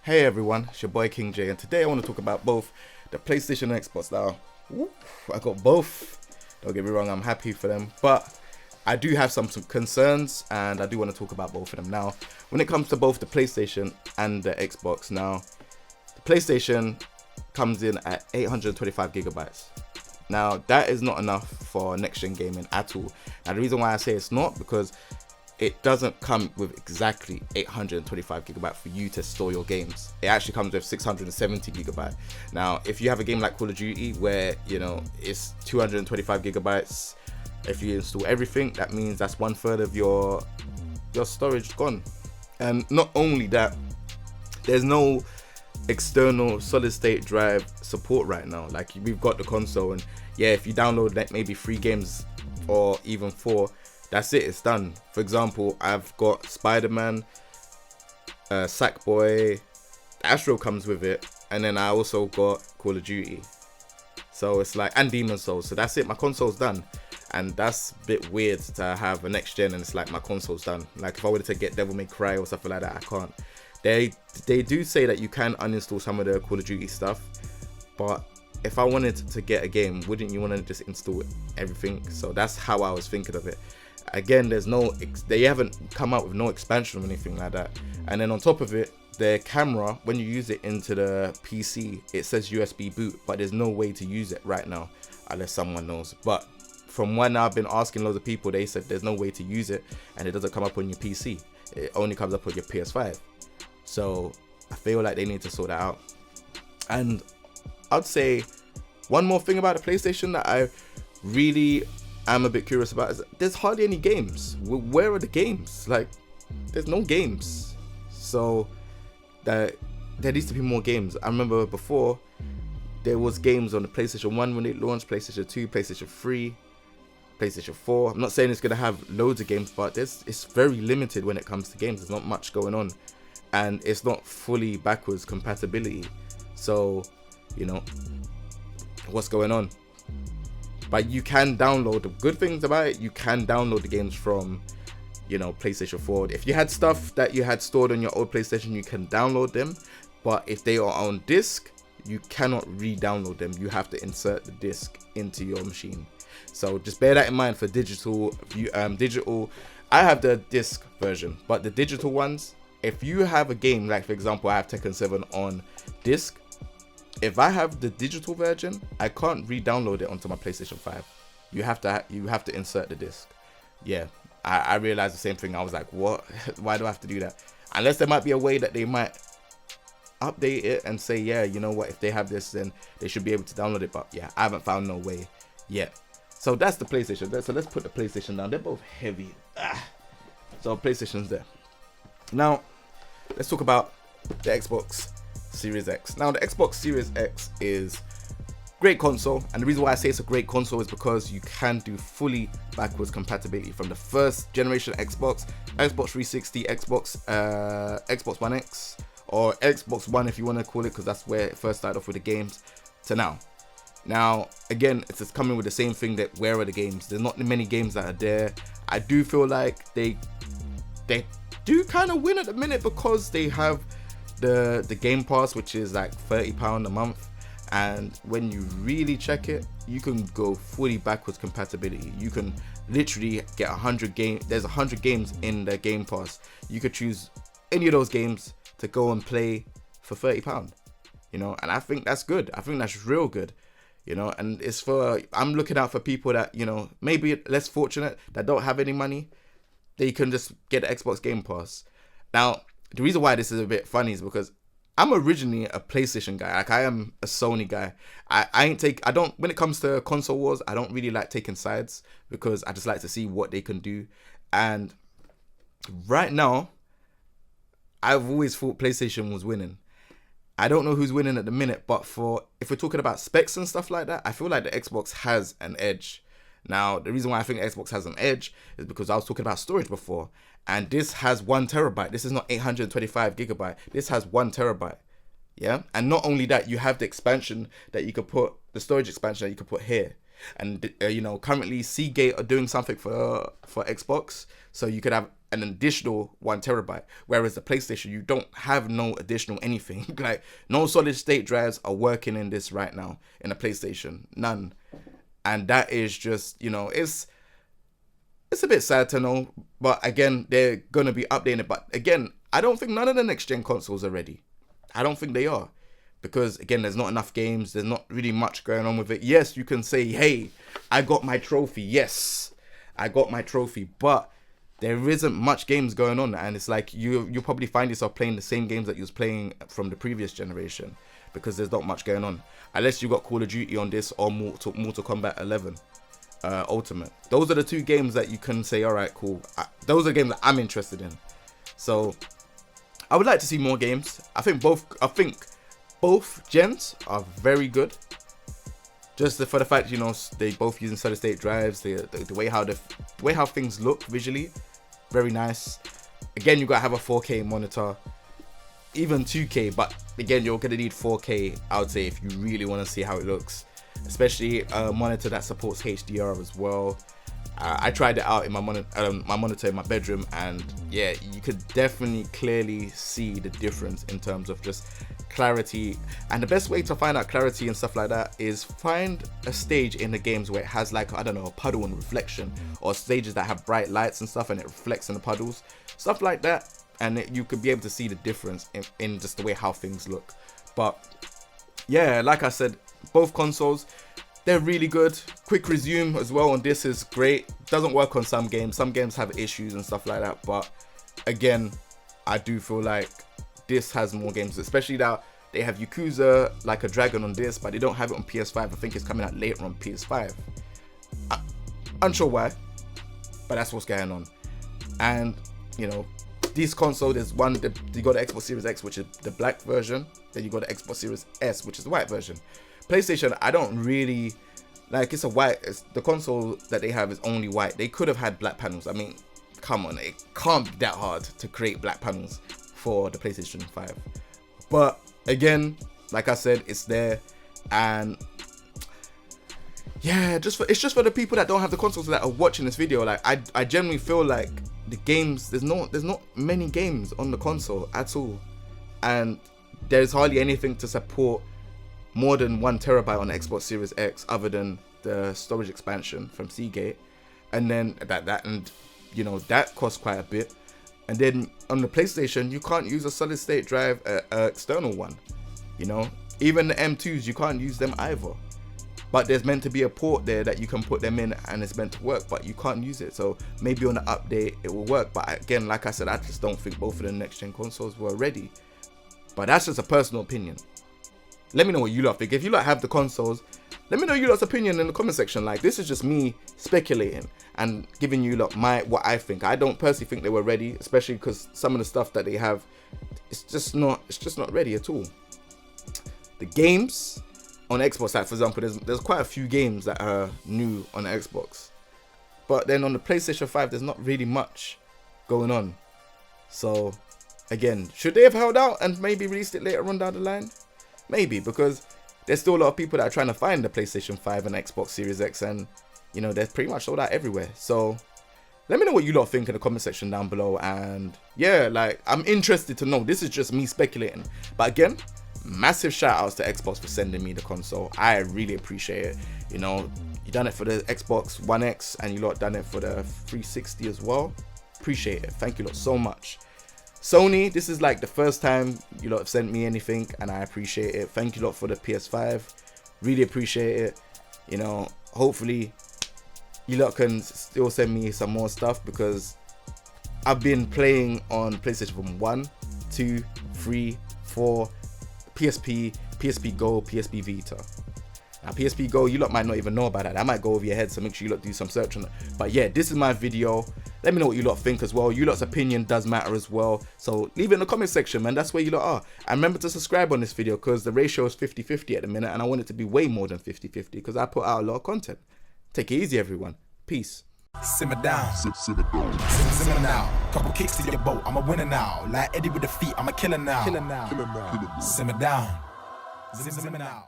Hey everyone, it's your boy King J, and today I want to talk about both the PlayStation and Xbox. Now, I got both. Don't get me wrong, I'm happy for them, but I do have some concerns, and I do want to talk about both of them. Now, when it comes to both the PlayStation and the Xbox, now the PlayStation comes in at 825 gigabytes. Now, that is not enough for next-gen gaming at all. Now, the reason why I say it's not because it doesn't come with exactly 825 gigabyte for you to store your games. It actually comes with 670 gigabyte. Now, if you have a game like Call of Duty where, it's 225 gigabytes, if you install everything, that means that's 1/3 of your storage gone. And not only that, there's no external solid state drive support right now. Like, we've got the console, and yeah, if you download like maybe 3 games or even 4, that's it, it's done. For example, I've got Spider-Man, Sackboy, Astro comes with it, and then I also got Call of Duty. So it's like, and Demon Souls. So that's it, my console's done. And that's a bit weird to have a next gen and it's like my console's done. Like if I wanted to get Devil May Cry or something like that, I can't. They do say that you can uninstall some of the Call of Duty stuff, but if I wanted to get a game, wouldn't you want to just install everything? So that's how I was thinking of it. Again, they haven't come out with no expansion or anything like that. And then on top of it, the camera, when you use it into the PC, it says USB boot, but there's no way to use it right now unless someone knows. But from when I've been asking loads of people, they said there's no way to use it and it doesn't come up on your PC. It only comes up on your PS5. So I feel like they need to sort that out. And I'd say one more thing about the PlayStation that I really am a bit curious about is there's hardly any games. Where are the games? Like, there's no games. So there needs to be more games. I remember before there was games on the PlayStation 1 when it launched, PlayStation 2, PlayStation 3, PlayStation 4. I'm not saying it's gonna have loads of games, but it's very limited when it comes to games. There's not much going on, and it's not fully backwards compatibility. So, what's going on? But you can download, the good things about it, you can download the games from, PlayStation 4. If you had stuff that you had stored on your old PlayStation, you can download them. But if they are on disc, you cannot re-download them. You have to insert the disc into your machine. So just bear that in mind for digital. I have the disc version, but the digital ones, if you have a game, like for example, I have Tekken 7 on disc. If I have the digital version, I can't re-download it onto my PlayStation 5. You have to insert the disc. Yeah, I realized the same thing. I was like, what? Why do I have to do that? Unless there might be a way that they might update it and say, yeah, you know what, if they have this, then they should be able to download it. But yeah, I haven't found no way yet. So that's the PlayStation. So let's put the PlayStation down. They're both heavy. So PlayStation's there. Now, let's talk about the Xbox Series X. Now, the Xbox Series X is great console, and the reason why I say it's a great console is because you can do fully backwards compatibility from the first generation Xbox 360, Xbox One X, or Xbox One if you want to call it, because that's where it first started off with the games, to now. Now, again, it's just coming with the same thing, that where are the games? There's not many games that are there. I do feel like they do kind of win at the minute because they have the Game Pass, which is like £30 a month, and when you really check it, you can go fully backwards compatibility. You can literally get 100 games. There's 100 games in the Game Pass. You could choose any of those games to go and play for £30, and I think that's good. I think that's real good, and it's I'm looking out for people that, maybe less fortunate, that don't have any money. They can just get the Xbox Game Pass. Now, the reason why this is a bit funny is because I'm originally a PlayStation guy. Like, I am a Sony guy. When it comes to console wars, I don't really like taking sides because I just like to see what they can do. And right now, I've always thought PlayStation was winning. I don't know who's winning at the minute, but if we're talking about specs and stuff like that, I feel like the Xbox has an edge. Now, the reason why I think Xbox has an edge is because I was talking about storage before, and this has 1 terabyte. This is not 825 gigabyte. This has 1 terabyte. Yeah. And not only that, you have the expansion that you could put, the storage expansion that you could put here. And you know, currently Seagate are doing something for Xbox, so you could have an additional 1 terabyte, whereas the PlayStation, you don't have no additional anything. Like, no solid state drives are working in this right now in a PlayStation, none. And that is just, you know, it's a bit sad to know, but again, they're gonna be updating it. But again, I don't think none of the next gen consoles are ready. I don't think they are, because again, there's not enough games, there's not really much going on with it. Yes, you can say, hey, I got my trophy. Yes, I got my trophy, but there isn't much games going on, and it's like you'll probably find yourself playing the same games that you was playing from the previous generation, because there's not much going on, unless you got Call of Duty on this or Mortal Kombat 11 Ultimate. Those are the 2 games that you can say, all right, cool. Those are the games that I'm interested in. So I would like to see more games. I think both gens are very good. Just for the fact, you know, they both using solid state drives, the way how things look visually, very nice. Again, you gotta have a 4K monitor, even 2K, but again, you're gonna need 4K, I would say, if you really want to see how it looks, especially a monitor that supports HDR as well. I tried it out in my monitor in my bedroom, and yeah, you could definitely clearly see the difference in terms of just clarity. And the best way to find out clarity and stuff like that is find a stage in the games where it has, like, I don't know, a puddle and reflection, or stages that have bright lights and stuff and it reflects in the puddles, stuff like that, and you could be able to see the difference in just the way how things look. But yeah, like I said, both consoles, they're really good. Quick resume as well on this is great. Doesn't work on some games. Some games have issues and stuff like that. But again, I do feel like this has more games, especially that they have Yakuza Like a Dragon on this, but they don't have it on PS5. I think it's coming out later on PS5. Unsure why, but that's what's going on. And you know, this console, there's one, you got the Xbox Series X, which is the black version. Then you got the Xbox Series S, which is the white version. PlayStation, I don't really like. It's a white. The console that they have is only white. They could have had black panels. I mean, come on, it can't be that hard to create black panels for the PlayStation 5. But again, like I said, it's there, and yeah, it's just for the people that don't have the consoles that are watching this video. Like, I generally feel like the games, there's not many games on the console at all, and there's hardly anything to support more than 1 terabyte on the Xbox Series X, other than the storage expansion from Seagate, and then and you know, that costs quite a bit. And then on the PlayStation, you can't use a solid state drive, external one. You know, even the M2s, you can't use them either. But there's meant to be a port there that you can put them in, and it's meant to work, but you can't use it. So maybe on the update it will work. But again, like I said, I just don't think both of the next gen consoles were ready. But that's just a personal opinion. Let me know what you lot think. If you lot have the consoles, let me know your lot's opinion in the comment section. Like, this is just me speculating and giving you lot what I think. I don't personally think they were ready, especially because some of the stuff that they have, it's just not ready at all. The games on Xbox, like for example, there's quite a few games that are new on the Xbox, but then on the PlayStation 5, there's not really much going on. So again, should they have held out and maybe released it later on down the line? Maybe, because there's still a lot of people that are trying to find the PlayStation 5 and Xbox Series X, and you know, they're pretty much sold out everywhere. So let me know what you lot think in the comment section down below. And yeah, like, I'm interested to know. This is just me speculating, but again, massive shout outs to Xbox for sending me the console. I really appreciate it. You know, you done it for the Xbox One X, and you lot done it for the 360 as well. Appreciate it. Thank you lot so much. Sony, this is like the first time you lot have sent me anything, and I appreciate it. Thank you lot for the PS5. Really appreciate it. You know, hopefully you lot can still send me some more stuff, because I've been playing on PlayStation 1, 2, 3, 4, PSP, PSP Go, PSP Vita. Now PSP Go, you lot might not even know about that. That might go over your head, so make sure you lot do some search on it. But yeah, this is my video. Let me know what you lot think as well. You lot's opinion does matter as well, so leave it in the comment section, man. That's where you lot are. And remember to subscribe on this video, because the ratio is 50-50 at the minute, and I want it to be way more than 50-50, because I put out a lot of content. Take it easy, everyone. Peace. Simmer down, simmer now. Couple kicks to your boat, I'm a winner now. Like Eddie with the feet, I'm a killer now. Simmer down, simmer now.